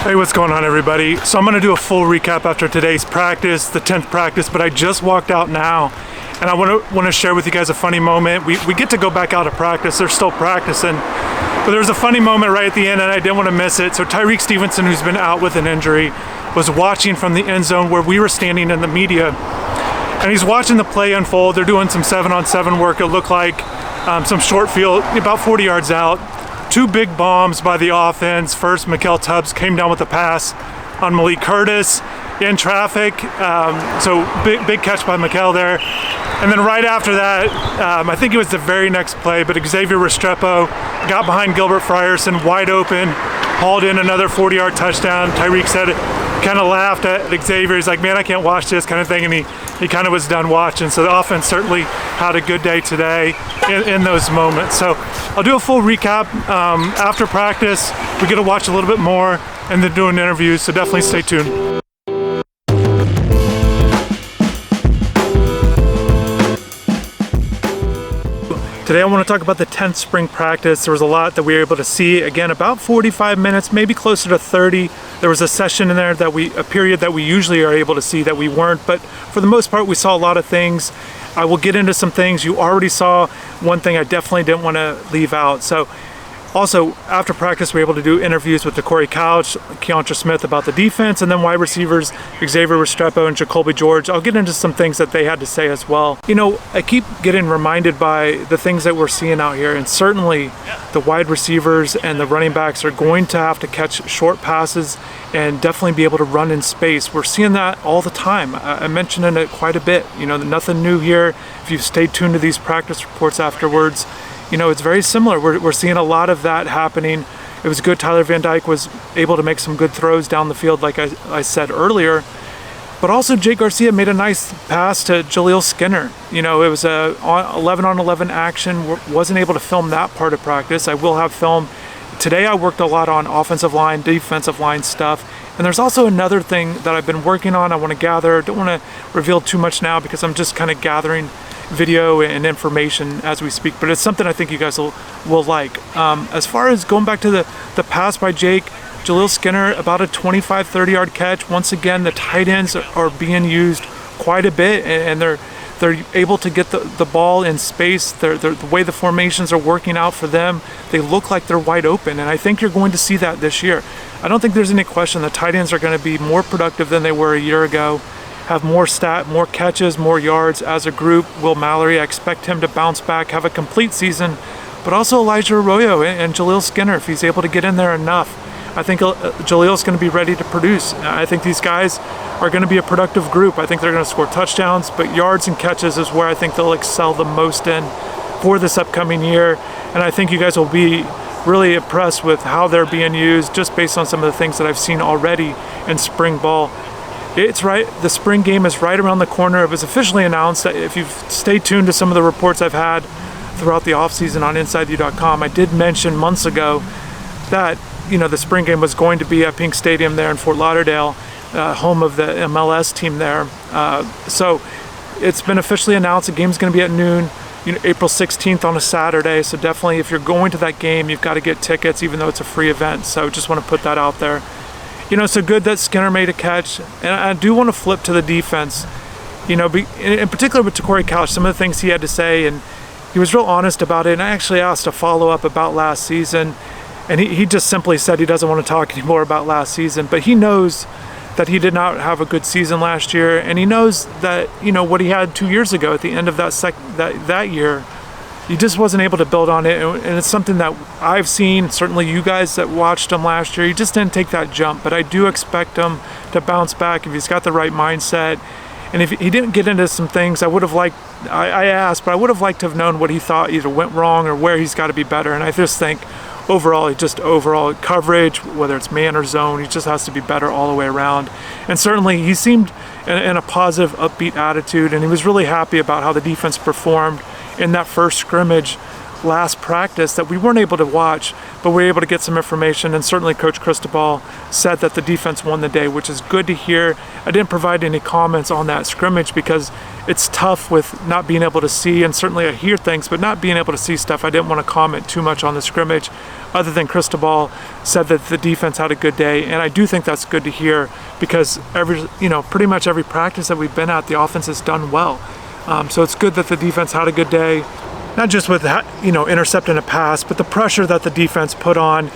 Hey, what's going on, everybody? So I'm going to do a full recap after today's practice, the 10th practice, but I just walked out now, and I want to share with you guys a funny moment. We get to go back out of practice. They're still practicing, but there was a funny moment right at the end, and I didn't want to miss it. So Tyreek Stevenson, who's been out with an injury, was watching from the end zone where we were standing in the media, and he's watching the play unfold. They're doing some 7-on-7 work. It looked like some short field, about 40 yards out. Two big bombs by the offense. First, Mikael Tubbs came down with a pass on Malik Curtis in traffic. So big catch by Mikael there. And then right after that, I think it was the very next play, but Xavier Restrepo got behind Gilbert Frierson, wide open, hauled in another 40-yard touchdown. Tyreek said, kind of laughed at Xavier. He's like, man, I can't watch this kind of thing. And he kind of was done watching. So the offense certainly had a good day today in those moments. So I'll do a full recap after practice. We get to watch a little bit more and then doing interviews. So definitely stay tuned. Today I want to talk about the 10th spring practice. There was a lot that we were able to see. Again, about 45 minutes, maybe closer to 30. There was a session in there a period that we usually are able to see that we weren't, but for the most part we saw a lot of things. I will get into some things. You already saw one thing I definitely didn't want to leave out. So also, after practice, we were able to do interviews with the Coley Couch, Keontra Smith about the defense, and then wide receivers, Xavier Restrepo and Jacoby George. I'll get into some things that they had to say as well. You know, I keep getting reminded by the things that we're seeing out here, and certainly the wide receivers and the running backs are going to have to catch short passes and definitely be able to run in space. We're seeing that all the time. I mentioned it quite a bit. You know, nothing new here. If you've stayed tuned to these practice reports afterwards, you know, it's very similar. We're seeing a lot of that happening. It was good Tyler Van Dyke was able to make some good throws down the field, like I said earlier. But also Jake Garcia made a nice pass to Jaleel Skinner. You know, it was a 11-on-11 action. Wasn't able to film that part of practice. I will have film. Today I worked a lot on offensive line, defensive line stuff. And there's also another thing that I've been working on. I want to gather. Don't want to reveal too much now because I'm just kind of gathering video and information as we speak, but it's something I think you guys will like. As far as going back to the pass by Jake, Jaleel Skinner, about a 25-30 yard catch. Once again, the tight ends are being used quite a bit, and they're able to get the ball in space. The way the formations are working out for them, they look like they're wide open, and I think you're going to see that this year. I don't think there's any question the tight ends are going to be more productive than they were a year ago, have more catches, more yards as a group. Will Mallory, I expect him to bounce back, have a complete season, but also Elijah Arroyo and Jaleel Skinner, if he's able to get in there enough. I think Jaleel's going to be ready to produce. I think these guys are going to be a productive group. I think they're going to score touchdowns, but yards and catches is where I think they'll excel the most in for this upcoming year. And I think you guys will be really impressed with how they're being used just based on some of the things that I've seen already in spring ball. It's right, the spring game is right around the corner. It was officially announced that if you've stayed tuned to some of the reports I've had throughout the offseason on InsideTheU.com, I did mention months ago that, you know, the spring game was going to be at Pink Stadium there in Fort Lauderdale, home of the MLS team there. So it's been officially announced. The game's going to be at noon, you know, April 16th on a Saturday. So definitely if you're going to that game, you've got to get tickets, even though it's a free event. So just want to put that out there. You know, so good that Skinner made a catch. And I do want to flip to the defense, you know, in particular with Coley Couch, some of the things he had to say, and he was real honest about it. And I actually asked a follow-up about last season, and he just simply said he doesn't want to talk anymore about last season. But he knows that he did not have a good season last year, and he knows that, you know, what he had 2 years ago at the end of that year, he just wasn't able to build on it, and it's something that I've seen, certainly you guys that watched him last year, he just didn't take that jump, but I do expect him to bounce back if he's got the right mindset. And if he didn't get into some things, I asked, but I would have liked to have known what he thought either went wrong or where he's got to be better. And I just think overall coverage, whether it's man or zone, he just has to be better all the way around. And certainly he seemed in a positive, upbeat attitude, and he was really happy about how the defense performed in that first scrimmage last practice that we weren't able to watch, but we were able to get some information. And certainly Coach Cristobal said that the defense won the day, which is good to hear. I didn't provide any comments on that scrimmage because it's tough with not being able to see, and certainly I hear things, but not being able to see stuff. I didn't want to comment too much on the scrimmage, other than Cristobal said that the defense had a good day. And I do think that's good to hear, because pretty much every practice that we've been at, the offense has done well. So it's good that the defense had a good day, not just with intercepting a pass, but the pressure that the defense put on,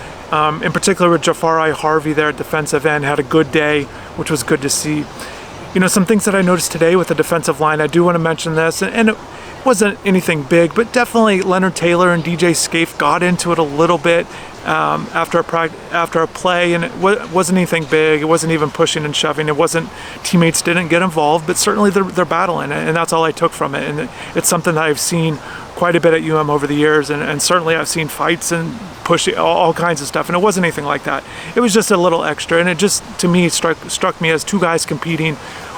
in particular with Jafari Harvey there at defensive end, had a good day, which was good to see. Some things that I noticed today with the defensive line, I do want to mention this, and it wasn't anything big, but definitely Leonard Taylor and DJ Scaife got into it a little bit after a play, and it wasn't anything big. It wasn't even pushing and shoving. It wasn't, teammates didn't get involved, but certainly they're battling, and that's all I took from it. And it's something that I've seen quite a bit at UM over the years, and certainly I've seen fights and pushing, all kinds of stuff, and it wasn't anything like that. It was just a little extra, and it just, to me, struck me as two guys competing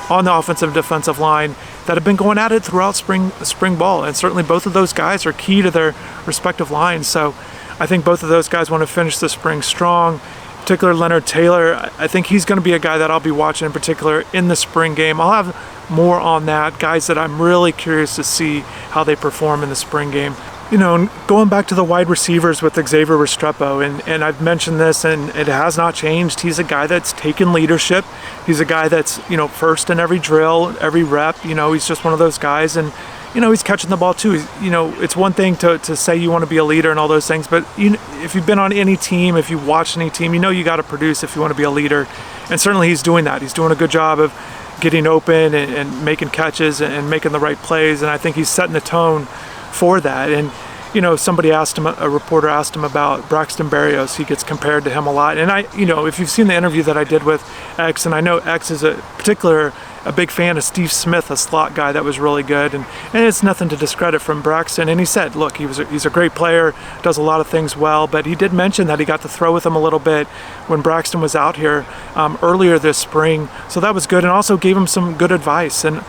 on the offensive and defensive line that have been going at it throughout spring ball, and certainly both of those guys are key to their respective lines. So I think both of those guys want to finish the spring strong. In particular, Leonard Taylor, I think he's going to be a guy that I'll be watching in particular in the spring game. I'll have more on that, guys that I'm really curious to see how they perform in the spring game. Going back to the wide receivers with Xavier Restrepo, and I've mentioned this, and it has not changed. He's a guy that's taken leadership. He's a guy that's, first in every drill, every rep. He's just one of those guys, and, he's catching the ball too. It's one thing to say you want to be a leader and all those things, but if you've been on any team, if you watch any team, you got to produce if you want to be a leader. And certainly he's doing that. He's doing a good job of getting open and making catches and making the right plays, and I think he's setting the tone for that. And somebody asked him, a reporter asked him about Braxton Berrios. He gets compared to him a lot, and if you've seen the interview that I did with X, and I know X is a big fan of Steve Smith, a slot guy that was really good, and it's nothing to discredit from Braxton. And he said, look, he's a great player, does a lot of things well, but he did mention that he got to throw with him a little bit when Braxton was out here earlier this spring, so that was good, and also gave him some good advice. And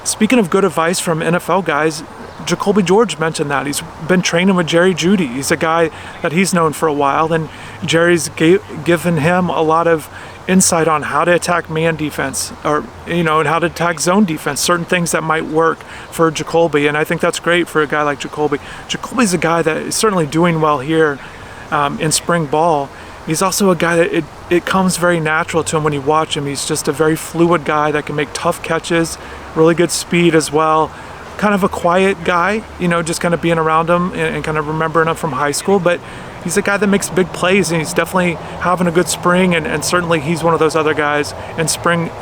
speaking of good advice from NFL guys, Jacoby George mentioned that he's been training with Jerry Jeudy. He's a guy that he's known for a while, and Jerry's given him a lot of insight on how to attack man defense, or and how to attack zone defense, certain things that might work for Jacoby, and I think that's great for a guy like Jacoby. Jacoby's a guy that is certainly doing well here in spring ball. He's also a guy that it comes very natural to him when you watch him. He's just a very fluid guy that can make tough catches, really good speed as well. Kind of a quiet guy, just kind of being around him and kind of remembering him from high school, but he's a guy that makes big plays, and he's definitely having a good spring, and certainly he's one of those other guys in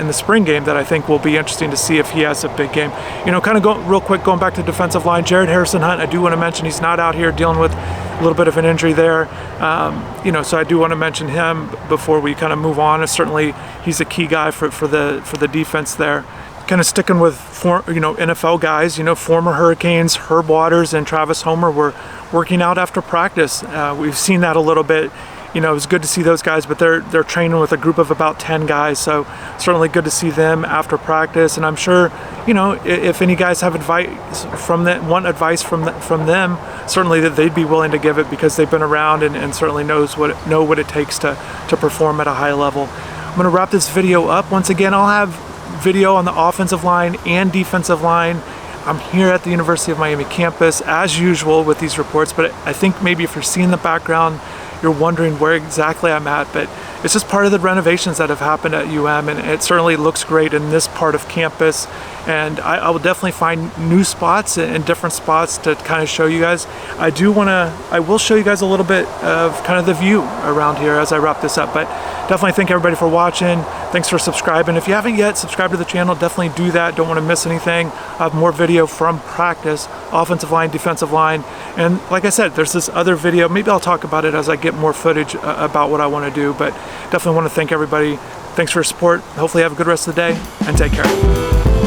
the spring game that I think will be interesting to see if he has a big game. Kind of going back to defensive line, Jared Harrison-Hunt, I do want to mention he's not out here dealing with a little bit of an injury there, so I do want to mention him before we kind of move on. Certainly he's a key guy for the defense there. Kind of sticking with NFL guys, former Hurricanes Herb Waters and Travis Homer were working out after practice. We've seen that a little bit. It was good to see those guys, but they're training with a group of about 10 guys, so certainly good to see them after practice. And I'm sure, if any guys have advice from them, want advice from them, certainly that they'd be willing to give it, because they've been around and certainly know what it takes to perform at a high level. I'm going to wrap this video up. Once again, I'll have video on the offensive line and defensive line. I'm here at the University of Miami campus as usual with these reports, but I think maybe if you're seeing the background, you're wondering where exactly I'm at, but it's just part of the renovations that have happened at UM, and it certainly looks great in this part of campus. And I will definitely find new spots and different spots to kind of show you guys. I will show you guys a little bit of kind of the view around here as I wrap this up, but definitely thank everybody for watching. Thanks for subscribing. If you haven't yet subscribed to the channel, definitely do that. Don't want to miss anything. I have more video from practice, offensive line, defensive line. And like I said, there's this other video. Maybe I'll talk about it as I get more footage about what I want to do, but definitely want to thank everybody. Thanks for your support. Hopefully have a good rest of the day, and take care.